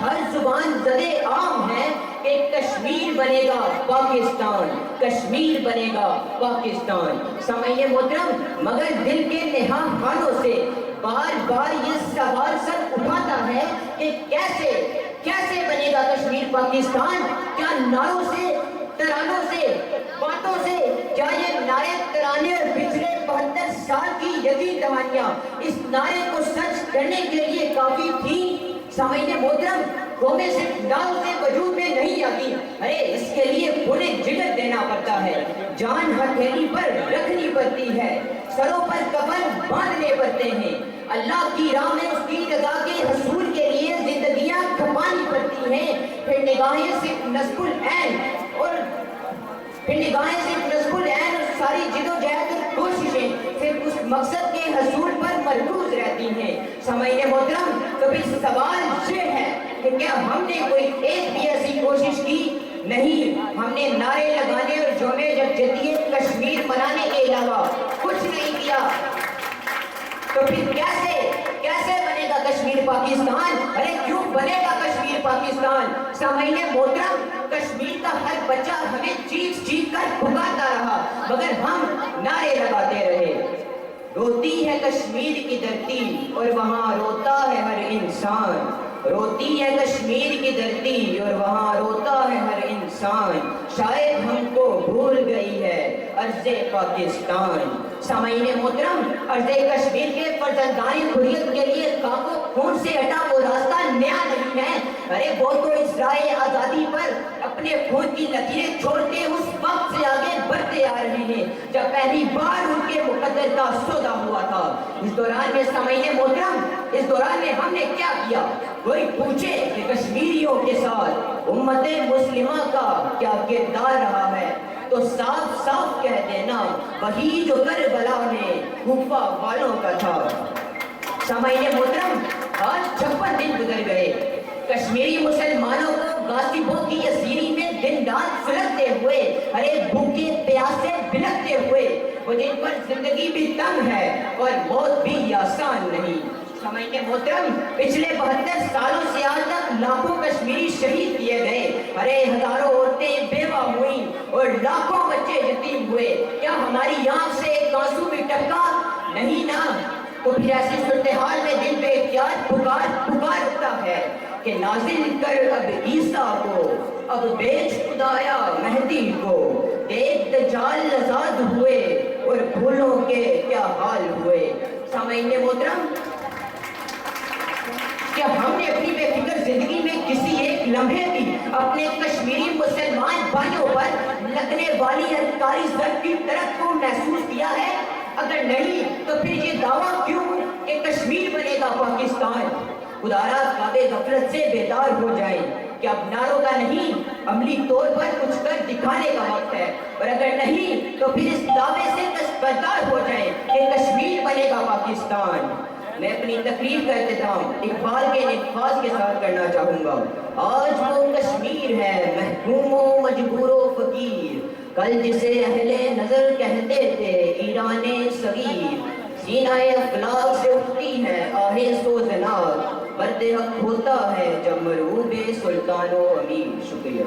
ہر زبان زدے عام ہے کہ کشمیر بنے گا پاکستان، کشمیر بنے گا پاکستان۔ سامعین محترم، مگر دل کے نہا خانوں سے بار بار یہ سوال سر اٹھاتا ہے کہ کیسے بنے گا کشمیر پاکستان؟ کیا نعروں سے، ترانوں سے، باتوں سے؟ کیا یہ نعرے، ترانے اور پچھلے 72 سال کی یزید دہانیاں اس نعرے کو سچ کرنے کے لیے کافی تھی؟ سامعین محترم، قومیں صرف نعروں سے وجود میں نہیں آتی، ارے اس کے لیے پورے جگر دینا پڑتا ہے، جان ہتھیلی پر رکھنی پڑتی ہے، سروں پر کفن باندھنے پڑتے ہیں، اللہ کی راہ میں اس کی رضا کے حصول کے لیے زندگیاں کھپانی پڑتی ہیں، پھر نگاہیں صرف نصب العین اور ساری جدوجہد اور کوششیں صرف اس مقصد کے حصول پر مرکوز رہتی ہیں۔ سامعین محترم، کبھی سوال یہ ہے کہ کیا ہم نے کوئی ایک بھی ایسی کوشش کی؟ نہیں، ہم نے نعرے لگانے اور یوم یکجہتیت کشمیر منانے کے علاوہ کچھ نہیں کیا۔ تو پھر کیسے بنے گا کشمیر پاکستان؟ ارے کیوں بنے گا کشمیر پاکستان؟ سامعین محترم، کشمیر کا ہر بچہ ہمیں چیخ کر پکارتا رہا مگر ہم نعرے لگاتے رہے۔ روتی ہے کشمیر کی دھرتی اور وہاں روتا ہے ہر انسان، روتی ہے کشمیر کی دھرتی اور وہاں روتا ہے ہر انسان، شاید ہم کو بھول گئی ہے ارض پاکستان۔ سامعین محترم، ارض کشمیر کے فرزندان حریت کے لیے خاک و خون سے ہٹا وہ راستہ نیا نہیں ہے، ارے وہ تو اس راہ آزادی پر اپنے خون کی لکیریں چھوڑتے اس وقت سے آگے بڑھتے آ رہے ہیں جب پہلی بار ان کے مقدر کا سودا ہوا تھا۔ اس دوران میں سامعین محترم، اس دوران میں ہم نے کیا کیا؟ کوئی پوچھے کہ کشمیریوں کے ساتھ امت مسلمہ کا کیا کردار رہا ہے تو صاف صاف کہہ دینا وہی جو کربلا میں کوفہ والوں کا تھا۔ سامعین محترم، آج 56 دن گزر گئے، کشمیری مسلمانوں کو غاصبوں کی اسیری میں دن رات سلگتے ہوئے، ارے بھوکے پیاسے بلکتے ہوئے، وہ جن پر زندگی بھی تنگ ہے اور موت بھی آسان نہیں۔ سامعین محترم، پچھلے 72 سالوں سے آج تک لاکھوں کشمیری شہید کیے گئے، ارے ہزاروں عورتیں بیوہ ہوئیں اور لاکھوں بچے یتیم ہوئے، کیا ہماری آنکھ سے ایک آنسو بھی ٹپکا؟ نہیں نا۔ تو پھر ایسی صورتحال میں دل بے اختیار پکار اٹھتا ہے کہ نازل کر اب عیسیٰ کو، اب بیچ خدایا مہدی کو، دیکھ دجال آزاد ہوئے اور پھولوں کے کیا حال ہوئے۔ سامعین محترم، کیا ہم نے اپنی بے فکر زندگی میں کسی ایک لمحے بھی اپنے کشمیری مسلمان بھائیوں پر لگنے والی انکاری ضرب کی طرف کو محسوس کیا ہے؟ اگر نہیں تو پھر یہ دعویٰ کیوں کہ کشمیر بنے گا پاکستان؟ خدارا خواب غفلت سے بیدار ہو جائیں کہ اب نعروں کا نہیں، عملی طور پر کچھ کر دکھانے کا وقت ہے، اور اگر نہیں تو پھر اس دعوے سے دستبردار ہو جائیں کہ کشمیر بنے گا پاکستان۔ میں اپنی تقریر کا اختتام اقبال کے الفاظ کے ساتھ کرنا چاہوں گا۔ آج وہ کشمیر ہے محکوم و مجبور و فقیر، کل جسے اہل نظر کہتے تھے ایران صغیر، سینہ افلاک سے اٹھتی ہے آہ سوزناک، مرد حق ہوتا ہے جب مرعوب سلطان و امیر۔ شکریہ۔